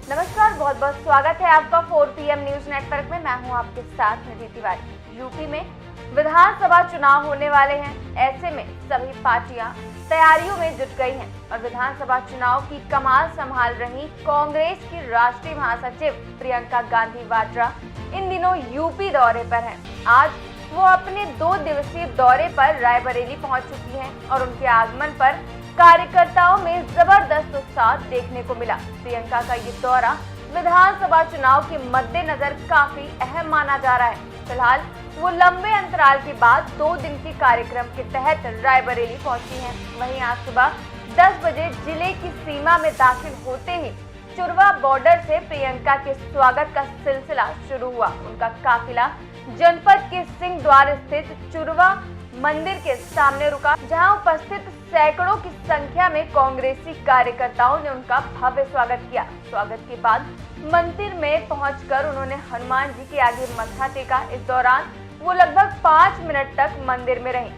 नमस्कार, बहुत बहुत स्वागत है आपका 4 PM न्यूज नेटवर्क में। मैं हूं आपके साथ निधि तिवारी। यूपी में विधानसभा चुनाव होने वाले हैं। ऐसे में सभी पार्टियां तैयारियों में जुट गई हैं और विधानसभा चुनाव की कमान संभाल रही कांग्रेस की राष्ट्रीय महासचिव प्रियंका गांधी वाड्रा इन दिनों यूपी दौरे पर हैं। आज वो अपने 2 दिवसीय दौरे पर रायबरेली पहुंच चुकी हैं और उनके आगमन पर कार्यकर्ताओं में जबरदस्त उत्साह देखने को मिला। प्रियंका का ये दौरा विधानसभा चुनाव के मद्देनजर काफी अहम माना जा रहा है। फिलहाल वो लंबे अंतराल के बाद 2 दिन के कार्यक्रम के तहत रायबरेली पहुंची हैं। वहीं आज सुबह 10 बजे जिले की सीमा में दाखिल होते ही चुरवा बॉर्डर से प्रियंका के स्वागत का सिलसिला शुरू हुआ। उनका काफिला जनपद के सिंह द्वार स्थित चुरवा मंदिर के सामने रुका, जहां उपस्थित सैकड़ों की संख्या में कांग्रेसी कार्यकर्ताओं ने उनका भव्य स्वागत किया। स्वागत के बाद मंदिर में पहुंचकर उन्होंने हनुमान जी के आगे मत्था टेका। इस दौरान वो लगभग 5 मिनट तक मंदिर में रहीं।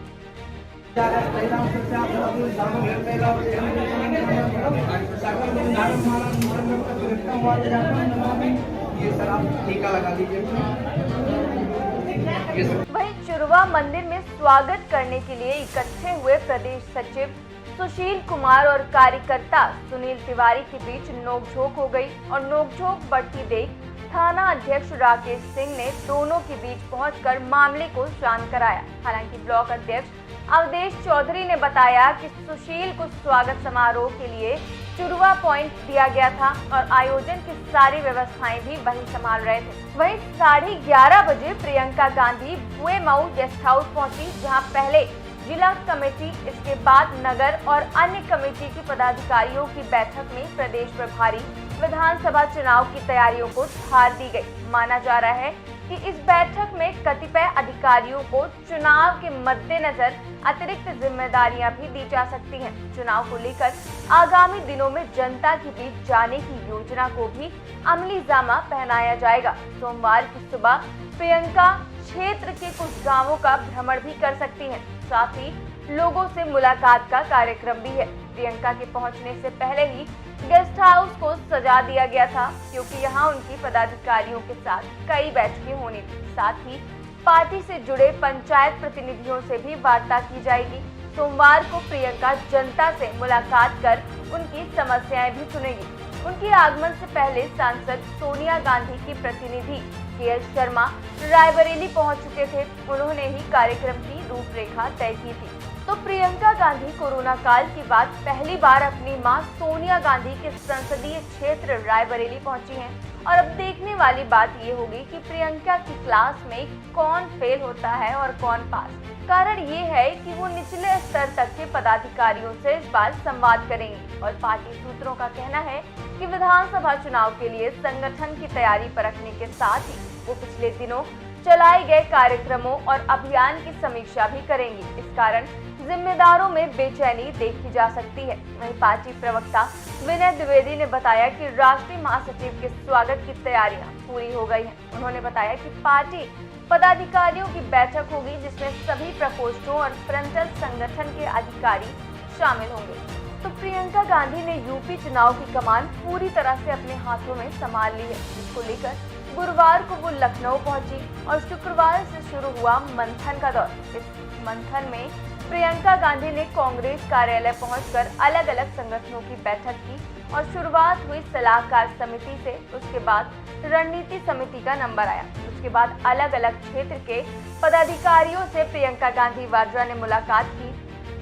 वहीं चुरवा मंदिर में स्वागत करने के लिए इकट्ठे हुए प्रदेश सचिव सुशील कुमार और कार्यकर्ता सुनील तिवारी के बीच नोकझोंक हो गई और नोकझोंक बढ़ती देख थाना अध्यक्ष राकेश सिंह ने दोनों के बीच पहुंचकर मामले को शांत कराया। हालांकि ब्लॉक अध्यक्ष अवधेश चौधरी ने बताया कि सुशील को स्वागत समारोह के लिए चुरवा पॉइंट दिया गया था और आयोजन की सारी व्यवस्थाएं भी वही संभाल रहे थे। वहीं 11:30 बजे प्रियंका गांधी बुए मऊ गेस्ट हाउस पहुंची, जहां पहले जिला कमेटी, इसके बाद नगर और अन्य कमेटी के पदाधिकारियों की बैठक में प्रदेश प्रभारी विधानसभा चुनाव की तैयारियों को थाह दी गई। माना जा रहा है कि इस बैठक में कतिपय अधिकारियों को चुनाव के मद्देनजर अतिरिक्त जिम्मेदारियां भी दी जा सकती हैं। चुनाव को लेकर आगामी दिनों में जनता के बीच जाने की योजना को भी अमली जामा पहनाया जाएगा। सोमवार की सुबह प्रियंका क्षेत्र के कुछ गांवों का भ्रमण भी कर सकती हैं। साथ ही लोगों से मुलाकात का कार्यक्रम भी है। प्रियंका के पहुंचने से पहले ही गेस्ट हाउस को सजा दिया गया था, क्योंकि यहां उनकी पदाधिकारियों के साथ कई बैठकें होनी थी। साथ ही पार्टी से जुड़े पंचायत प्रतिनिधियों से भी वार्ता की जाएगी। सोमवार को प्रियंका जनता से मुलाकात कर उनकी समस्याएं भी सुनेगी। उनके आगमन से पहले सांसद सोनिया गांधी की प्रतिनिधि KL शर्मा रायबरेली पहुंच चुके थे। उन्होंने ही कार्यक्रम की रूपरेखा तय की थी। तो प्रियंका गांधी कोरोना काल के बाद पहली बार अपनी मां सोनिया गांधी के संसदीय क्षेत्र रायबरेली पहुंची हैं और अब देखने वाली बात ये होगी कि प्रियंका की क्लास में कौन फेल होता है और कौन पास। कारण ये है कि वो निचले स्तर तक के पदाधिकारियों से इस बार संवाद करेंगी और पार्टी सूत्रों का कहना है कि विधानसभा चुनाव के लिए संगठन की तैयारी परखने के साथ ही वो पिछले दिनों चलाए गए कार्यक्रमों और अभियान की समीक्षा भी करेंगी। इस कारण जिम्मेदारों में बेचैनी देखी जा सकती है। वहीं पार्टी प्रवक्ता विनय द्विवेदी ने बताया कि राष्ट्रीय महासचिव के स्वागत की तैयारियां पूरी हो गई हैं। उन्होंने बताया कि पार्टी पदाधिकारियों की बैठक होगी, जिसमें सभी प्रकोष्ठों और फ्रंटल संगठन के अधिकारी शामिल होंगे। तो प्रियंका गांधी ने यूपी चुनाव की कमान पूरी तरह से अपने हाथों में संभाल ली है, जिसको लेकर गुरुवार को वो लखनऊ पहुंची और शुक्रवार से शुरू हुआ मंथन का दौर। इस मंथन में प्रियंका गांधी ने कांग्रेस कार्यालय पहुंचकर अलग अलग संगठनों की बैठक की और शुरुआत हुई सलाहकार समिति से। उसके बाद रणनीति समिति का नंबर आया। उसके बाद अलग अलग क्षेत्र के पदाधिकारियों से प्रियंका गांधी वाड्रा ने मुलाकात की।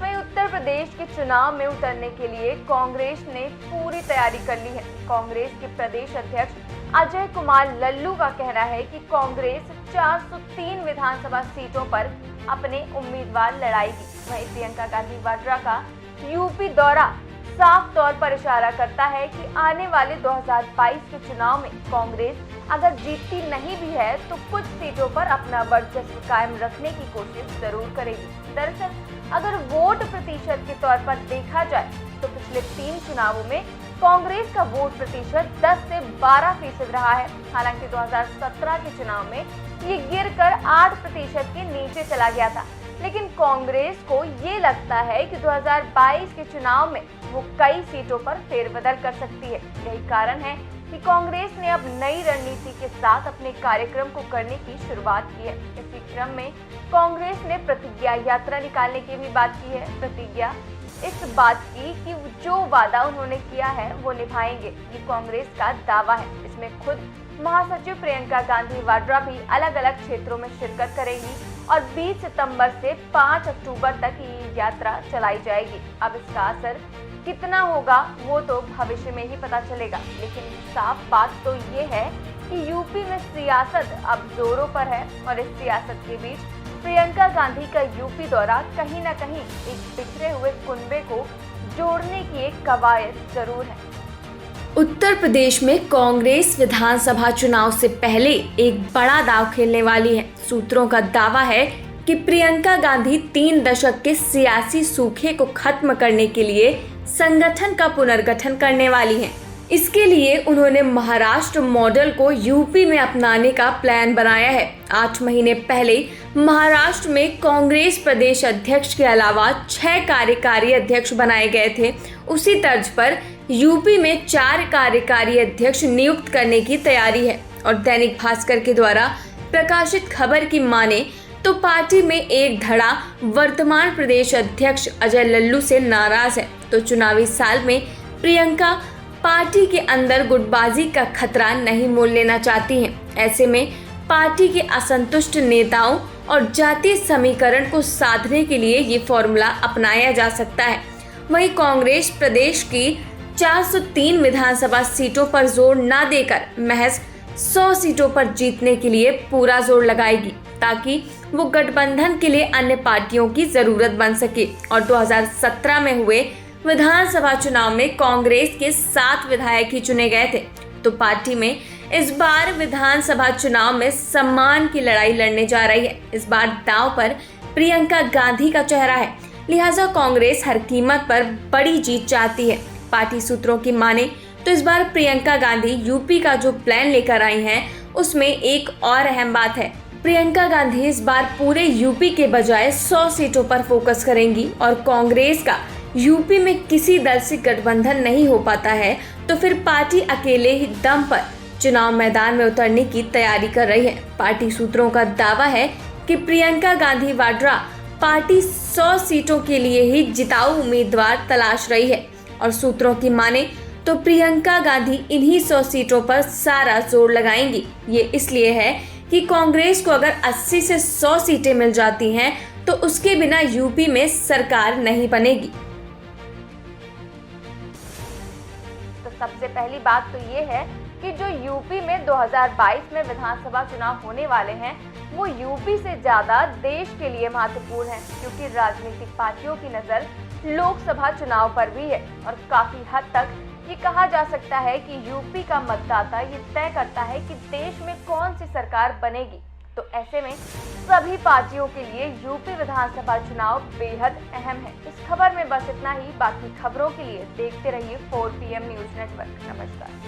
वहीं उत्तर प्रदेश के चुनाव में उतरने के लिए कांग्रेस ने पूरी तैयारी कर ली है। कांग्रेस के प्रदेश अध्यक्ष अजय कुमार लल्लू का कहना है कि कांग्रेस 403 विधानसभा सीटों पर अपने उम्मीदवार लड़ाएगी। वहीं प्रियंका गांधी वाड्रा का यूपी दौरा साफ तौर पर इशारा करता है कि आने वाले 2022 के चुनाव में कांग्रेस अगर जीतती नहीं भी है तो कुछ सीटों पर अपना वर्चस्व कायम रखने की कोशिश जरूर करेगी। दरअसल अगर वोट प्रतिशत के तौर पर देखा जाए तो पिछले 3 चुनावों में कांग्रेस का वोट प्रतिशत 10 से 12% रहा है। हालांकि 2017 के चुनाव में ये गिरकर 8% के नीचे चला गया था, लेकिन कांग्रेस को ये लगता है कि 2022 के चुनाव में वो कई सीटों पर फेरबदल कर सकती है। यही कारण है कि कांग्रेस ने अब नई रणनीति के साथ अपने कार्यक्रम को करने की शुरुआत की है। इसी क्रम में कांग्रेस ने प्रतिज्ञा यात्रा निकालने की भी बात की है। प्रतिज्ञा इस बात की कि जो वादा उन्होंने किया है वो निभाएंगे, ये कांग्रेस का दावा है। इसमें खुद महासचिव प्रियंका गांधी वाड्रा भी अलग अलग क्षेत्रों में शिरकत करेंगी और 20 सितंबर से 5 अक्टूबर तक ये यात्रा चलाई जाएगी। अब इसका असर कितना होगा वो तो भविष्य में ही पता चलेगा, लेकिन साफ बात तो ये है कि यूपी में सियासत अब जोरों पर है और इस सियासत के बीच प्रियंका गांधी का यूपी दौरा कहीं न कहीं एक बिखरे हुए कुनबे को जोड़ने की एक कवायद जरूर है। उत्तर प्रदेश में कांग्रेस विधानसभा चुनाव से पहले एक बड़ा दांव खेलने वाली है। सूत्रों का दावा है कि प्रियंका गांधी 3 दशक के सियासी सूखे को खत्म करने के लिए संगठन का पुनर्गठन करने वाली हैं। इसके लिए उन्होंने महाराष्ट्र मॉडल को यूपी में अपनाने का प्लान बनाया है। 8 महीने पहले महाराष्ट्र में कांग्रेस प्रदेश अध्यक्ष के अलावा 6 कार्यकारी अध्यक्ष बनाए गए थे। उसी तर्ज पर यूपी में 4 कार्यकारी अध्यक्ष नियुक्त करने की तैयारी है और दैनिक भास्कर के द्वारा प्रकाशित खबर की माने तो पार्टी में एक धड़ा वर्तमान प्रदेश अध्यक्ष अजय लल्लू से नाराज है। तो चुनावी साल में प्रियंका पार्टी के अंदर गुटबाजी का खतरा नहीं मोल लेना चाहती हैं। ऐसे में पार्टी के असंतुष्ट नेताओं और जातीय समीकरण को साधने के लिए ये फॉर्मूला अपनाया जा सकता है। वहीं कांग्रेस प्रदेश की 403 विधानसभा सीटों पर जोर न देकर महज 100 सीटों पर जीतने के लिए पूरा जोर लगाएगी, ताकि वो गठबंधन के लिए अन्य पार्टियों की जरूरत बन सके। और 2017 में हुए विधानसभा चुनाव में कांग्रेस के 7 विधायक ही चुने गए थे। तो पार्टी में इस बार विधानसभा चुनाव में सम्मान की लड़ाई लड़ने जा रही है। इस बार दांव पर प्रियंका गांधी का चेहरा है, लिहाजा कांग्रेस हर कीमत पर बड़ी जीत चाहती है। पार्टी सूत्रों की माने तो इस बार प्रियंका गांधी यूपी का जो प्लान लेकर आई हैं, उसमें एक और अहम बात है। प्रियंका गांधी इस बार पूरे यूपी के बजाय 100 सीटों पर फोकस करेंगी और कांग्रेस का यूपी में किसी दल से गठबंधन नहीं हो पाता है तो फिर पार्टी अकेले ही दम पर चुनाव मैदान में उतरने की तैयारी कर रही है। पार्टी सूत्रों का दावा है कि प्रियंका गांधी वाड्रा पार्टी 100 सीटों के लिए ही जिताऊ उम्मीदवार तलाश रही है और सूत्रों की माने तो प्रियंका गांधी इन्हीं 100 सीटों पर सारा जोर लगाएंगी। ये इसलिए है कि कांग्रेस को अगर 80 से 100 सीटें मिल जाती हैं तो उसके बिना यूपी में सरकार नहीं बनेगी। तो सबसे पहली बात तो ये है कि जो यूपी में 2022 में विधानसभा चुनाव होने वाले हैं वो यूपी से ज्यादा देश के लिए महत्वपूर्ण है, क्योंकि राजनीतिक पार्टियों की नजर लोकसभा चुनाव पर भी है और काफी हद तक ये कहा जा सकता है कि यूपी का मतदाता ये तय करता है कि देश में कौन सी सरकार बनेगी। तो ऐसे में सभी पार्टियों के लिए यूपी विधानसभा चुनाव बेहद अहम है। इस खबर में बस इतना ही। बाकी खबरों के लिए देखते रहिए 4 PM न्यूज नेटवर्क। नमस्कार।